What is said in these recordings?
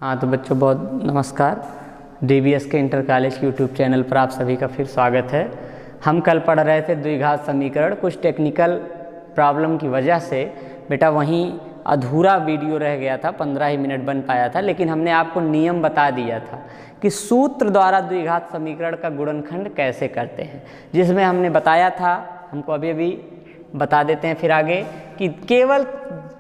हाँ तो बच्चों बहुत नमस्कार। DBS के इंटर कॉलेज के यूट्यूब चैनल पर आप सभी का फिर स्वागत है। हम कल पढ़ रहे थे द्विघात समीकरण। कुछ टेक्निकल प्रॉब्लम की वजह से बेटा वहीं अधूरा वीडियो रह गया था, 15 ही मिनट बन पाया था, लेकिन हमने आपको नियम बता दिया था कि सूत्र द्वारा द्विघात समीकरण का गुणनखंड कैसे करते हैं, जिसमें हमने बताया था, हमको अभी अभी बता देते हैं फिर आगे, कि केवल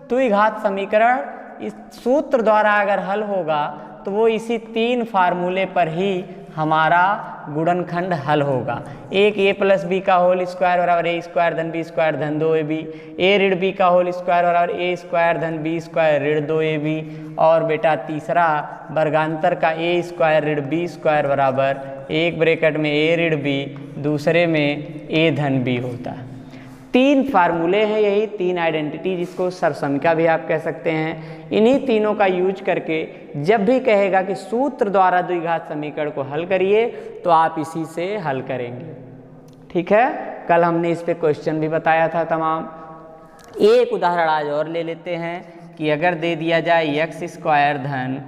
द्विघात समीकरण इस सूत्र द्वारा अगर हल होगा तो वो इसी 3 फार्मूले पर ही हमारा गुणनखंड हल होगा। एक a प्लस बी का होल स्क्वायर बराबर a स्क्वायर धन बी स्क्वायर धन 2ab, a ऋण बी का होल स्क्वायर बराबर a स्क्वायर धन बी स्क्वायर ऋण 2ab, और बेटा तीसरा वर्गांतर का a स्क्वायर ऋण बी स्क्वायर बराबर एक ब्रैकेट में a ऋण b, दूसरे में a धन b होता है। 3 फार्मूले हैं, यही 3 आइडेंटिटी, जिसको सर्वसमिका भी आप कह सकते हैं। इन्हीं तीनों का यूज करके जब भी कहेगा कि सूत्र द्वारा द्विघात समीकरण को हल करिए तो आप इसी से हल करेंगे। ठीक है, कल हमने इस पे क्वेश्चन भी बताया था तमाम। एक उदाहरण आज और ले लेते हैं कि अगर दे दिया जाए एक्स स्क्वायर धन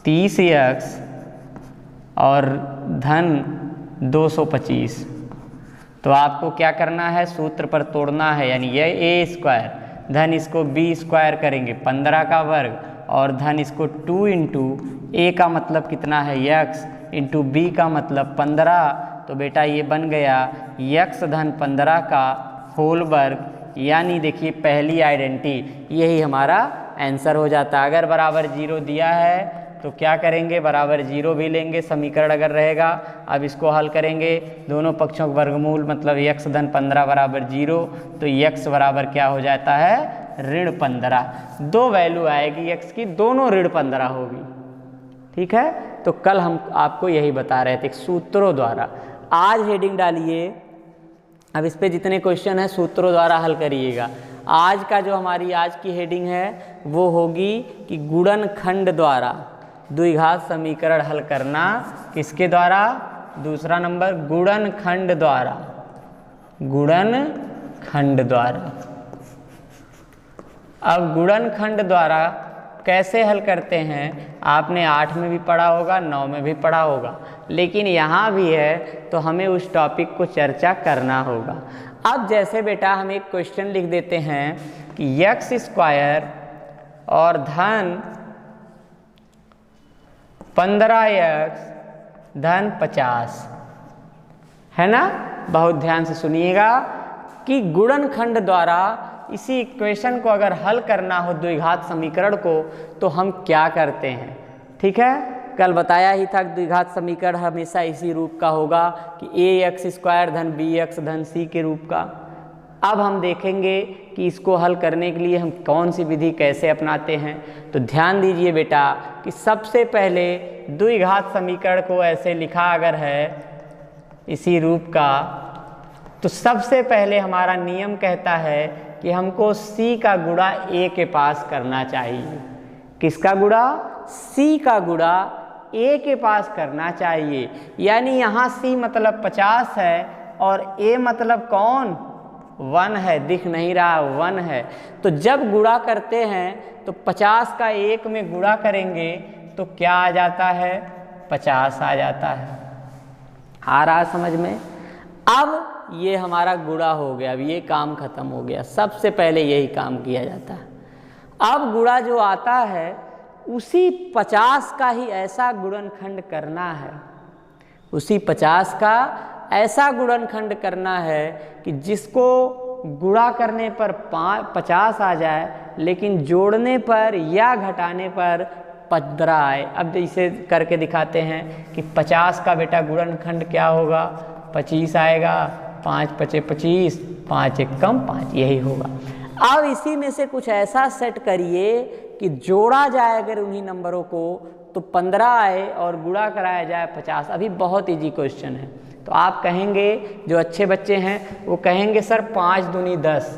30x और धन 225, तो आपको क्या करना है, सूत्र पर तोड़ना है। यानी ये a स्क्वायर धन इसको b स्क्वायर करेंगे 15 का वर्ग, और धन इसको 2 इंटू a का मतलब कितना है x इंटू b का मतलब 15, तो बेटा ये बन गया x धन 15 का होल वर्ग। यानी देखिए पहली आइडेंटिटी यही हमारा आंसर हो जाता। अगर बराबर 0 दिया है तो क्या करेंगे, बराबर 0 भी लेंगे समीकरण अगर रहेगा। अब इसको हल करेंगे, दोनों पक्षों का वर्गमूल मतलब x धन 15 बराबर 0, तो x बराबर क्या हो जाता है, ऋण 15। 2 वैल्यू आएगी x की, दोनों ऋण 15 होगी। ठीक है, तो कल हम आपको यही बता रहे थे सूत्रों द्वारा। आज हेडिंग डालिए, अब इस पे जितने क्वेश्चन हैं सूत्रों द्वारा हल करिएगा। आज का जो हमारी आज की हेडिंग है वो होगी कि गुणनखंड द्वारा द्विघात समीकरण हल करना। किसके द्वारा, दूसरा नंबर गुणनखंड द्वारा, गुणनखंड द्वारा। अब गुणनखंड द्वारा कैसे हल करते हैं आपने 8 में भी पढ़ा होगा, 9 में भी पढ़ा होगा, लेकिन यहाँ भी है तो हमें उस टॉपिक को चर्चा करना होगा। अब जैसे बेटा हम एक क्वेश्चन लिख देते हैं कि एक्स स्क्वायर और धन 15x धन 50 है ना। बहुत ध्यान से सुनिएगा कि गुणनखंड द्वारा इसी इक्वेशन को अगर हल करना हो द्विघात समीकरण को तो हम क्या करते हैं। ठीक है, कल बताया ही था द्विघात समीकरण हमेशा इसी रूप का होगा कि ax स्क्वायर धन bx धन c के रूप का। अब हम देखेंगे कि इसको हल करने के लिए हम कौन सी विधि कैसे अपनाते हैं। तो ध्यान दीजिए बेटा कि सबसे पहले द्विघात समीकरण को ऐसे लिखा अगर है इसी रूप का, तो सबसे पहले हमारा नियम कहता है कि हमको c का गुणा a के पास करना चाहिए। किसका गुणा, c का गुणा a के पास करना चाहिए। यानी यहाँ c मतलब 50 है और a मतलब कौन, 1 है, दिख नहीं रहा 1 है। तो जब गुणा करते हैं तो 50 का 1 में गुणा करेंगे तो क्या आ जाता है, 50 आ जाता है। आ रहा समझ में। अब ये हमारा गुणा हो गया, अब ये काम खत्म हो गया। सबसे पहले यही काम किया जाता है। अब गुणा जो आता है उसी 50 का ही ऐसा गुणनखंड करना है, उसी 50 का ऐसा गुणनखंड करना है कि जिसको गुणा करने पर 50 आ जाए, लेकिन जोड़ने पर या घटाने पर 15 आए। अब इसे करके दिखाते हैं कि 50 का बेटा गुणनखंड क्या होगा, 25 आएगा, 5 पचे 25, 5 एक कम 5, यही होगा। अब इसी में से कुछ ऐसा सेट करिए कि जोड़ा जाए अगर उन्हीं नंबरों को तो 15 आए और गुणा कराया जाए 50। अभी बहुत इजी क्वेश्चन है। तो आप कहेंगे, जो अच्छे बच्चे हैं वो कहेंगे सर 5 दूनी 10,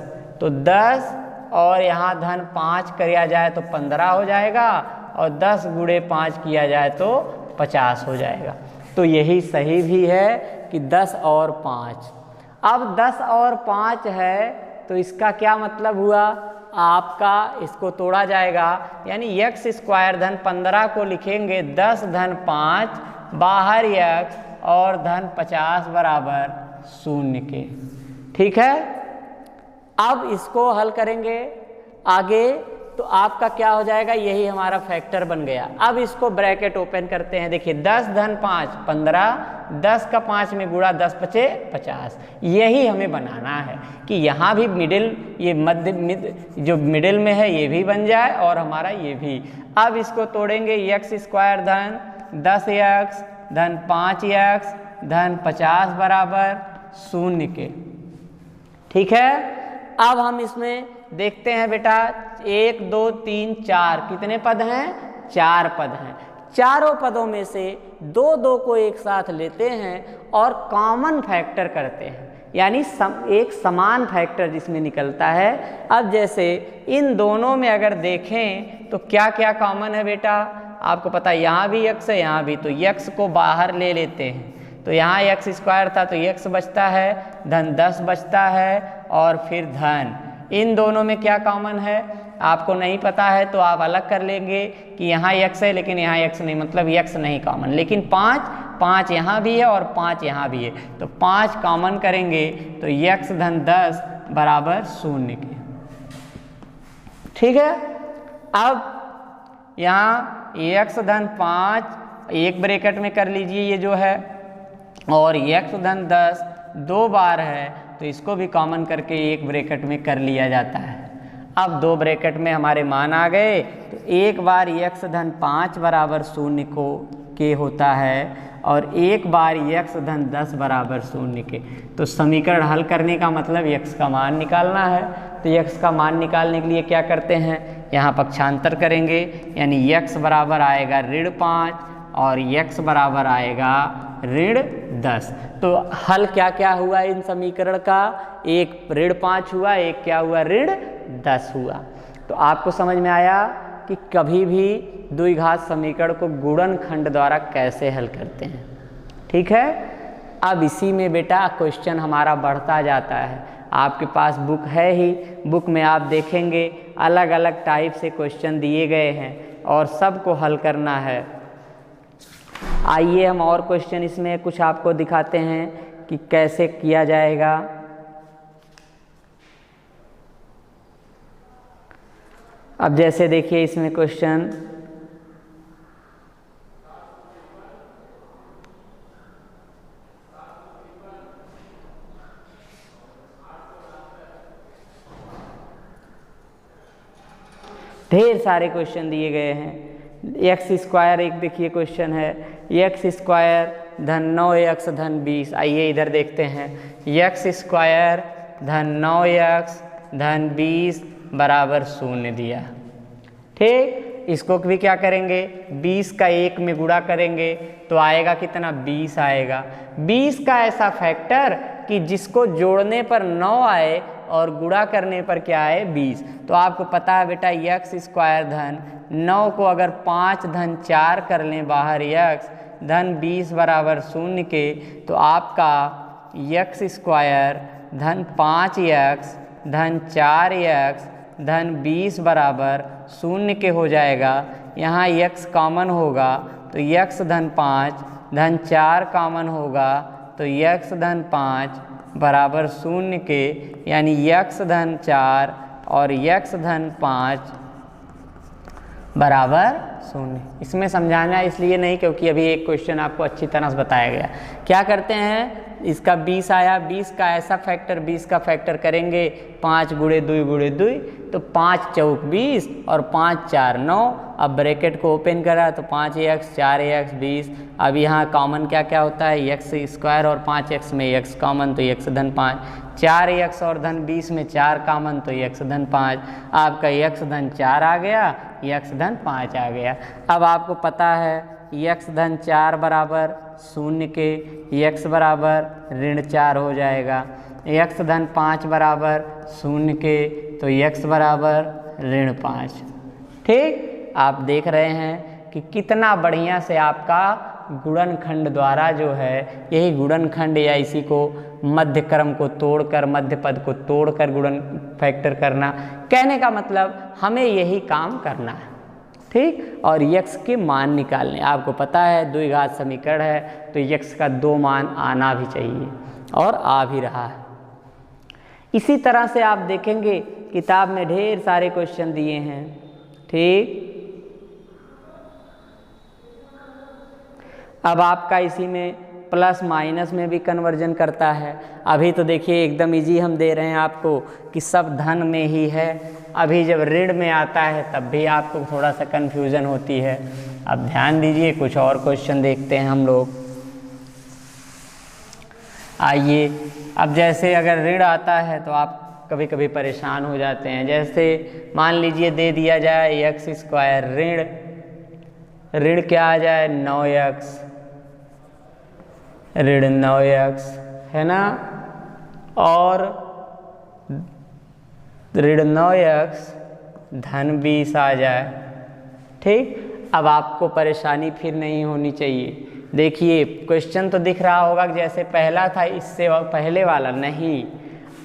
तो 10 और यहाँ धन 5 किया जाए तो 15 हो जाएगा, और 10 गुणे 5 किया जाए तो 50 हो जाएगा। तो यही सही भी है कि 10 और 5। अब 10 और 5 है तो इसका क्या मतलब हुआ आपका इसको तोड़ा जाएगा, यानी x स्क्वायर धन 15 को लिखेंगे 10 धन 5 बाहर x और धन 50 बराबर 0 के। ठीक है, अब इसको हल करेंगे आगे तो आपका क्या हो जाएगा, यही हमारा फैक्टर बन गया। अब इसको ब्रैकेट ओपन करते हैं, देखिए 10 धन 5 15, 10 का 5 में गुणा 10 पचे 50, यही हमें बनाना है कि यहाँ भी मिडिल, ये मध्य जो मिडिल में है ये भी बन जाए और हमारा ये भी। अब इसको तोड़ेंगे, x स्क्वायर धन 10x धन 5x धन 50 बराबर 0 के। ठीक है, अब हम इसमें देखते हैं बेटा 1 2 3 4 कितने पद हैं, 4 पद हैं। चारों पदों में से 2 2 को एक साथ लेते हैं और कॉमन फैक्टर करते हैं, यानी एक समान फैक्टर जिसमें निकलता है। अब जैसे इन दोनों में अगर देखें तो क्या क्या कॉमन है बेटा, आपको पता है यहाँ भी x है यहाँ भी, तो x को बाहर ले लेते हैं, तो यहाँ x स्क्वायर था तो x बचता है, धन 10 बचता है और फिर धन। इन दोनों में क्या कॉमन है आपको नहीं पता है तो आप अलग कर लेंगे कि यहाँ x है लेकिन यहाँ x नहीं, मतलब x नहीं कॉमन, लेकिन 5 यहाँ भी है और 5 यहाँ भी है, तो 5 कॉमन करेंगे तो x धन 10 बराबर 0 के। ठीक है, अब यहाँ x धन 5 एक ब्रैकेट में कर लीजिए ये जो है, और x धन 10 2 बार है तो इसको भी कॉमन करके एक ब्रैकेट में कर लिया जाता है। अब 2 ब्रैकेट में हमारे मान आ गए, तो एक बार x धन 5 बराबर 0 को के होता है और एक बार x धन 10 बराबर 0 के। तो समीकरण हल करने का मतलब x का मान निकालना है, तो x का मान निकालने के लिए क्या करते हैं, यहाँ पक्षांतर करेंगे, यानी x बराबर आएगा -5 और x बराबर आएगा -10। तो हल क्या क्या हुआ इन समीकरण का, एक -5 हुआ, एक क्या हुआ -10 हुआ। तो आपको समझ में आया कि कभी भी द्विघात समीकरण को गुणनखंड द्वारा कैसे हल करते हैं। ठीक है, अब इसी में बेटा क्वेश्चन हमारा बढ़ता जाता है। आपके पास बुक है ही, बुक में आप देखेंगे अलग अलग टाइप से क्वेश्चन दिए गए हैं और सबको हल करना है। आइए हम और क्वेश्चन इसमें कुछ आपको दिखाते हैं कि कैसे किया जाएगा। अब जैसे देखिए इसमें क्वेश्चन ढेर सारे क्वेश्चन दिए गए हैं। एक्स स्क्वायर एक देखिए क्वेश्चन है, एक्स स्क्वायर धन 9x धन 20। आइए इधर देखते हैं, एक्स स्क्वायर धन 9x धन 20 बराबर 0 दिया। ठीक, इसको भी क्या करेंगे, 20 का 1 में गुणा करेंगे तो आएगा कितना, 20 आएगा। 20 का ऐसा फैक्टर कि जिसको जोड़ने पर 9 आए और गुणा करने पर क्या आए 20। तो आपको पता है बेटा एक्स स्क्वायर धन 9 को अगर 5 धन 4 कर लें बाहर x धन 20 बराबर 0 के, तो आपका एक्स स्क्वायर धन 5x धन 4x धन 20 बराबर 0 के हो जाएगा। यहाँ x कॉमन होगा तो x धन 5 धन 4 कॉमन होगा तो x धन 5 बराबर 0 के, यानी x धन 4 और x धन 5 बराबर 0। इसमें समझाना इसलिए नहीं क्योंकि अभी एक क्वेश्चन आपको अच्छी तरह से बताया गया। क्या करते हैं, इसका 20 आया, 20 का ऐसा फैक्टर, 20 का फैक्टर करेंगे 5 गुणे 2 गुणे 2, तो 5 चौक 20 और 5 4 9। अब ब्रैकेट को ओपन करा तो 5x 4x 20। अब यहाँ कॉमन क्या क्या होता है, एक्स स्क्वायर और 5x में x कॉमन तो x धन 5, 4x और धन 20 में 4 कॉमन तो x धन 5। आपका x धन 4 आ गया, x धन 5 आ गया। अब आपको पता है x धन 4 बराबर 0 के, x बराबर -4 हो जाएगा। x धन 5 बराबर 0 के तो x बराबर -5। ठीक, आप देख रहे हैं कि कितना बढ़िया से आपका गुणनखंड द्वारा जो है, यही गुणनखंड या इसी को मध्य क्रम को तोड़कर, मध्य पद को तोड़कर गुणन फैक्टर करना, कहने का मतलब हमें यही काम करना है, ठीक। और यक्स के मान निकालने, आपको पता है द्विघात समीकरण है तो यक्स का 2 मान आना भी चाहिए और आ भी रहा है। इसी तरह से आप देखेंगे किताब में ढेर सारे क्वेश्चन दिए हैं, ठीक। अब आपका इसी में प्लस माइनस में भी कन्वर्जन करता है। अभी तो देखिए एकदम इजी हम दे रहे हैं आपको कि सब धन में ही है, अभी जब ऋण में आता है तब भी आपको थोड़ा सा कन्फ्यूज़न होती है। अब ध्यान दीजिए, कुछ और क्वेश्चन देखते हैं हम लोग। आइए, अब जैसे अगर ऋण आता है तो आप कभी कभी परेशान हो जाते हैं। जैसे मान लीजिए दे दिया जाए एक्स स्क्वायर ऋण क्या आ जाए 9x, ऋण 9x है ना, और ऋण 9x धन 20 आ जाए, ठीक। अब आपको परेशानी फिर नहीं होनी चाहिए। देखिए क्वेश्चन तो दिख रहा होगा कि जैसे पहला था इससे पहले वाला नहीं,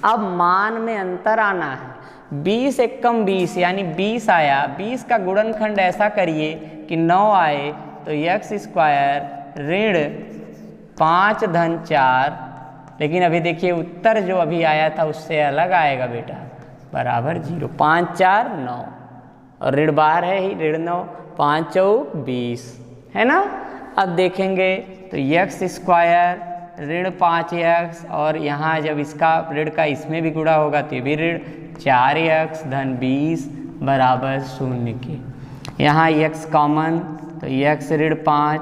अब मान में अंतर आना है। 20 एक कम 20 यानी 20 आया, 20 का गुणनखंड ऐसा करिए कि 9 आए तो एक्स स्क्वायर ऋण 5 धन 4, लेकिन अभी देखिए उत्तर जो अभी आया था उससे अलग आएगा बेटा, बराबर 0। 5 4 9 और ऋण बाहर है ही, ऋण 9, 5 चौक 20 है ना। अब देखेंगे तो एक्स स्क्वायर ऋण 5x और यहाँ जब इसका ऋण का इसमें भी गुणा होगा तो ये भी ऋण 4x धन 20 बराबर 0 के। यहाँ x कॉमन तो x ऋण 5,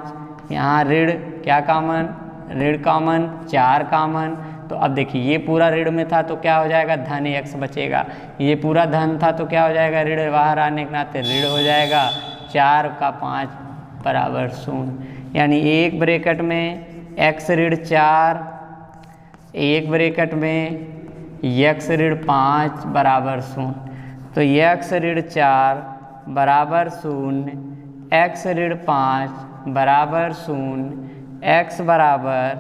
यहाँ ऋण क्या कॉमन, ऋण कॉमन 4 कॉमन, तो अब देखिए ये पूरा ऋण में था तो क्या हो जाएगा धन x बचेगा, ये पूरा धन था तो क्या हो जाएगा ऋण बाहर आने के नाते ऋण हो जाएगा, 4 का 5 बराबर 0, यानी एक ब्रैकेट में x ऋण 4, एक ब्रैकेट में x ऋण 5 बराबर 0, तो x ऋण 4 बराबर 0, x ऋण 5 बराबर 0, x बराबर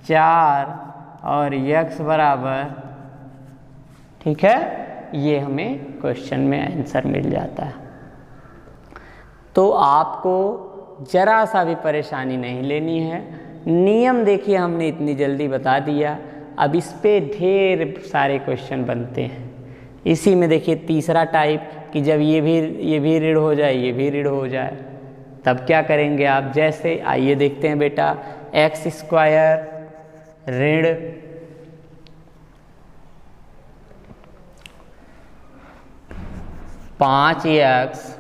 4 और x बराबर, ठीक है, ये हमें क्वेश्चन में आंसर मिल जाता है। तो आपको जरा सा भी परेशानी नहीं लेनी है। नियम देखिए हमने इतनी जल्दी बता दिया, अब इस पे ढेर सारे क्वेश्चन बनते हैं। इसी में देखिए तीसरा टाइप कि जब ये भी ऋण हो जाए, ये भी ऋण हो जाए, तब क्या करेंगे आप। जैसे आइए देखते हैं बेटा, एक्स स्क्वायर ऋण 5x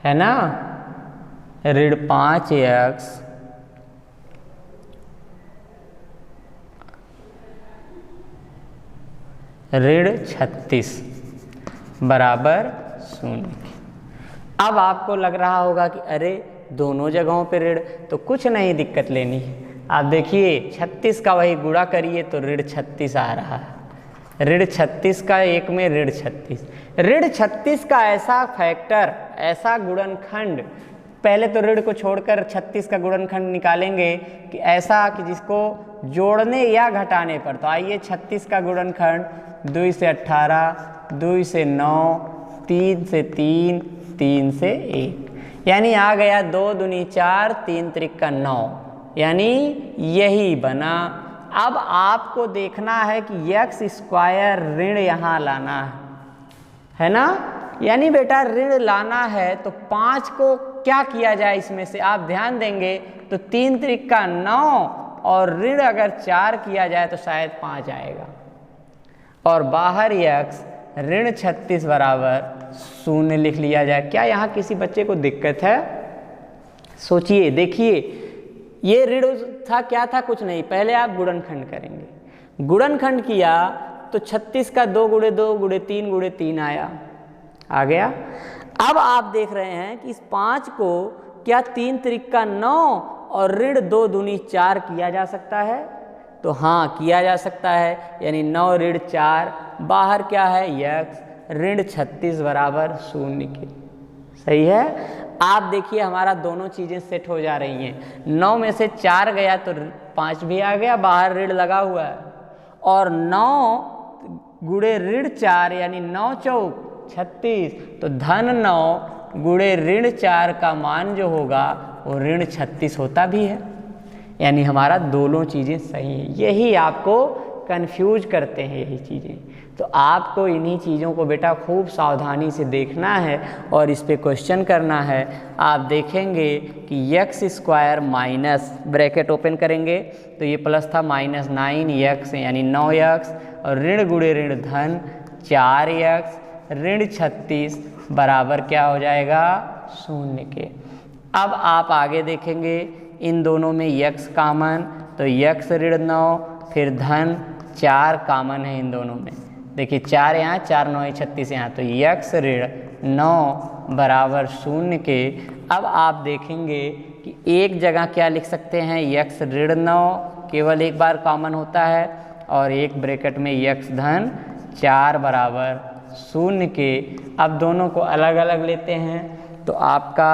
है ना, ऋण 5x ऋण 36 बराबर 0। अब आपको लग रहा होगा कि अरे दोनों जगहों पे ऋण, तो कुछ नहीं दिक्कत लेनी है। आप देखिए 36 का वही गुणा करिए तो ऋण 36 आ रहा है, ऋण 36 का एक में ऋण 36, ऋण 36 का ऐसा फैक्टर, ऐसा गुणनखंड, पहले तो ऋण को छोड़कर 36 का गुणनखंड निकालेंगे कि ऐसा कि जिसको जोड़ने या घटाने पर, तो आइए 36 का गुणनखंड 2 से 18, 2 से 9, 3 से 3, 3 से 1, यानी आ गया 2 दूनी 4, 3 त्रिक 9, यानी यही बना। अब आपको देखना है कि एक्स स्क्वायर ऋण यहाँ लाना है ना, यानी बेटा ऋण लाना है तो 5 को क्या किया जाए इसमें से, आप ध्यान देंगे तो 3 त्रिक 9 और ऋण अगर 4 किया जाए तो शायद 5 आएगा, और बाहर एक्स ऋण 36 बराबर 0 लिख लिया जाए। क्या यहाँ किसी बच्चे को दिक्कत है? सोचिए, देखिए ये ऋण था, क्या था, कुछ नहीं। पहले आप गुणनखंड करेंगे, गुणनखंड किया तो 36 का 2 गुणे 2 गुणे 3 गुणे 3 आया, आ गया। अब आप देख रहे हैं कि इस 5 को क्या 3 त्रिक 9 और ऋण 2 दूनी 4 किया जा सकता है, तो हाँ किया जा सकता है, यानी 9 ऋण 4, बाहर क्या है x ऋण 36 बराबर 0 के। सही है। आप देखिए हमारा दोनों चीज़ें सेट हो जा रही हैं। 9 में से 4 गया तो 5 भी आ गया, बाहर ऋण लगा हुआ है। और 9 गुणे ऋण 4 यानी 9 चौक 36, तो धन 9 गुणे ऋण 4 का मान जो होगा वो ऋण 36 होता भी है। यानी हमारा दोनों चीज़ें सही हैं। यही आपको कंफ्यूज करते हैं यही चीज़ें। तो आपको इन्हीं चीज़ों को बेटा खूब सावधानी से देखना है और इस पे क्वेश्चन करना है। आप देखेंगे कि x square minus bracket open करेंगे तो ये प्लस था -9x यानी 9x और ऋण गुणे ऋण धन 4x ऋण 36 बराबर क्या हो जाएगा 0 के। अब आप आगे देखेंगे इन दोनों में x कॉमन, तो x ऋण 9 फिर धन 4 कॉमन है इन दोनों में। देखिए 4 यहाँ 4 9 36 यहाँ, तो x ऋण 9 बराबर 0 के। अब आप देखेंगे कि एक जगह क्या लिख सकते हैं x ऋण 9 केवल एक बार कॉमन होता है और एक ब्रैकेट में x धन 4 बराबर 0 के। अब दोनों को अलग अलग लेते हैं तो आपका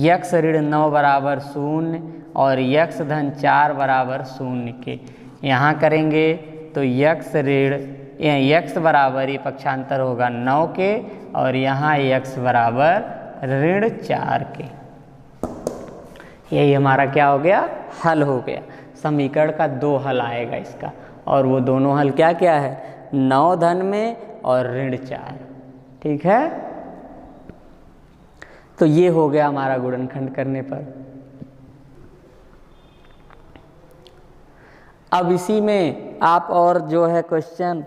x ऋण 9 बराबर 0 और x धन 4 बराबर 0 के। यहाँ करेंगे तो x बराबर ये पक्षांतर होगा 9 के और यहाँ x बराबर ऋण 4 के। यही हमारा क्या हो गया हल हो गया। समीकरण का 2 हल आएगा इसका, और वो दोनों हल क्या क्या है 9 धन में और ऋण 4। ठीक है, तो ये हो गया हमारा गुणनखंड करने पर। अब इसी में आप और जो है क्वेश्चन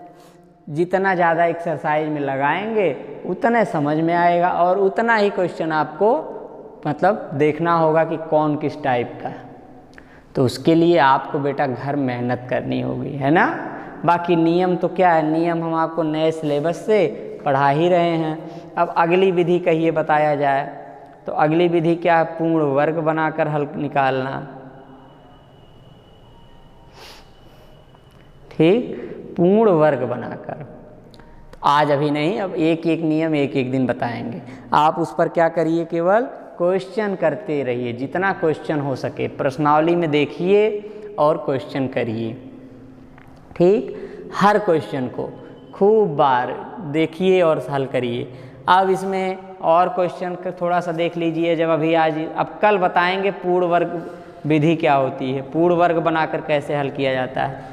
जितना ज़्यादा एक्सरसाइज में लगाएंगे उतने समझ में आएगा और उतना ही क्वेश्चन आपको मतलब देखना होगा कि कौन किस टाइप का है। तो उसके लिए आपको बेटा घर मेहनत करनी होगी, है ना। बाकी नियम तो क्या है, नियम हम आपको नए सिलेबस से पढ़ा ही रहे हैं। अब अगली विधि कहिए बताया जाए तो अगली विधि क्या है, पूर्ण वर्ग बनाकर हल निकालना। ठीक, पूर्ण वर्ग बनाकर। तो आज अभी नहीं, अब एक एक नियम एक एक दिन बताएंगे। आप उस पर क्या करिए, केवल क्वेश्चन करते रहिए, जितना क्वेश्चन हो सके प्रश्नावली में देखिए और क्वेश्चन करिए। ठीक, हर क्वेश्चन को खूब बार देखिए और हल करिए। अब इसमें और क्वेश्चन थोड़ा सा देख लीजिए। जब अभी आज अब कल बताएंगे पूर्ण वर्ग विधि क्या होती है, पूर्ण वर्ग बनाकर कैसे हल किया जाता है।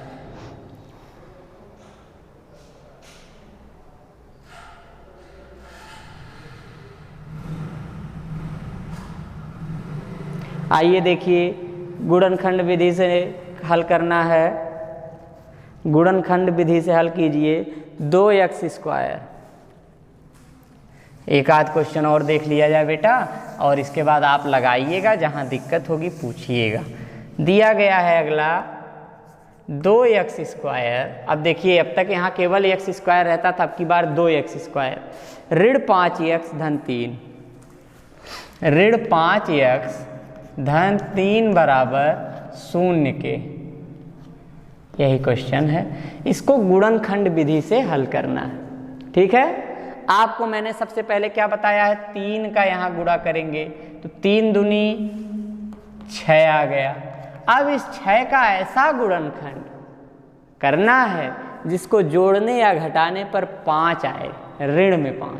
आइए देखिए, गुणनखंड विधि से हल करना है। गुणनखंड विधि से हल कीजिए 2x स्क्वायर। एक आध क्वेश्चन और देख लिया जाए बेटा, और इसके बाद आप लगाइएगा, जहाँ दिक्कत होगी पूछिएगा। दिया गया है अगला 2x स्क्वायर। अब देखिए, अब तक यहाँ केवल x स्क्वायर रहता था, अब की बार 2x स्क्वायर ऋण 5x धन 3 ऋण 5x धन 3 बराबर 0 के। यही क्वेश्चन है, इसको गुणनखंड विधि से हल करना है। ठीक है, आपको मैंने सबसे पहले क्या बताया है, 3 का यहाँ गुणा करेंगे तो 3 दूनी 6 आ गया। अब इस 6 का ऐसा गुणनखंड करना है जिसको जोड़ने या घटाने पर 5 आए, ऋण में 5।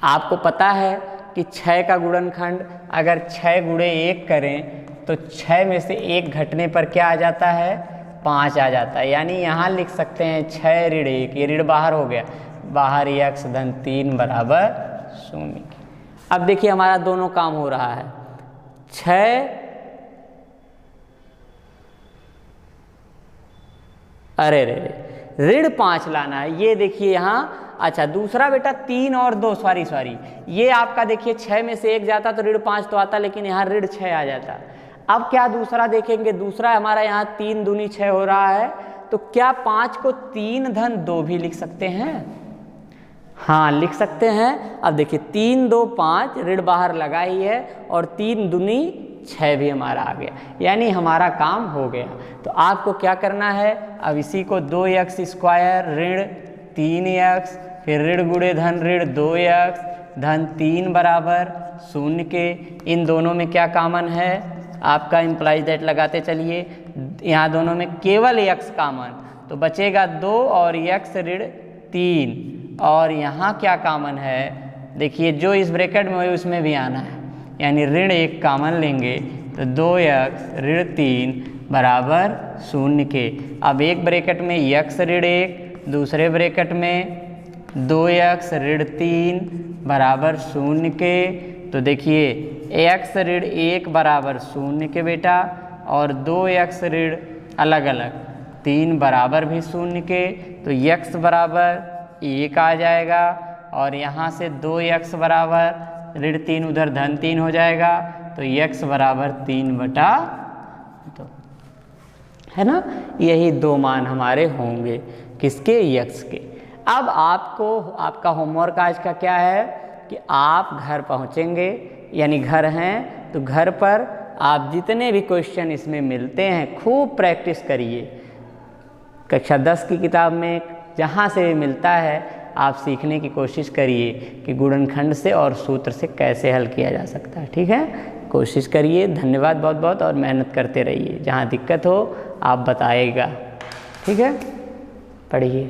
आपको पता है कि 6 का गुणनखंड अगर 6 गुणे 1 करें तो 6 में से 1 घटने पर क्या आ जाता है 5 आ जाता है। यानी यहाँ लिख सकते हैं 6 ऋण 1, ये ऋण बाहर हो गया, बाहर x धन 3 बराबर 0। अब देखिए हमारा दोनों काम हो रहा है। 6 अरे ऋण 5 लाना है, ये देखिए यहाँ। अच्छा, दूसरा बेटा 3 और 2 सॉरी ये आपका देखिए 6 में से 1 जाता तो ऋण 5 तो आता, लेकिन यहाँ ऋण 6 आ जाता। अब क्या दूसरा देखेंगे, दूसरा हमारा यहाँ 3 दूनी 6 हो रहा है, तो क्या 5 को 3 धन 2 भी लिख सकते हैं? हाँ, लिख सकते हैं। अब देखिए 3 2 5 ऋण बाहर लगा ही है और 3 दूनी 6 भी हमारा आ गया, यानी हमारा काम हो गया। तो आपको क्या करना है, अब इसी को 2x स्क्वायर ऋण 3x, फिर ऋण गुणे धन ऋण 2x धन 3 बराबर 0 के। इन दोनों में क्या कॉमन है? आपका इम्प्लाइज दैट लगाते चलिए, यहाँ दोनों में केवल x कॉमन, तो बचेगा 2 और x ऋण 3। और यहाँ क्या कॉमन है? देखिए जो इस ब्रैकेट में हो उसमें भी आना है, यानी ऋण 1 कॉमन लेंगे तो 2x ऋण 3 बराबर 0 के। अब एक ब्रैकेट में x ऋण 1, दूसरे ब्रैकेट में 2x ऋण 3 बराबर 0 के। तो देखिए x ऋण 1 बराबर 0 के बेटा, और 2x ऋण अलग अलग 3 बराबर भी 0 के, तो x बराबर 1 आ जाएगा। और यहाँ से 2x बराबर ऋण 3 उधर धन 3 हो जाएगा, तो x बराबर 3/2, है ना। यही दो मान हमारे होंगे, किसके? x के। अब आपको आपका होमवर्क आज का क्या है कि आप घर पहुँचेंगे, यानी घर हैं तो घर पर आप जितने भी क्वेश्चन इसमें मिलते हैं खूब प्रैक्टिस करिए। कक्षा 10 की किताब में जहाँ से भी मिलता है आप सीखने की कोशिश करिए कि गुणनखंड से और सूत्र से कैसे हल किया जा सकता है। ठीक है, कोशिश करिए। धन्यवाद बहुत बहुत, और मेहनत करते रहिए। जहाँ दिक्कत हो आप बताइएगा। ठीक है, पढ़िए।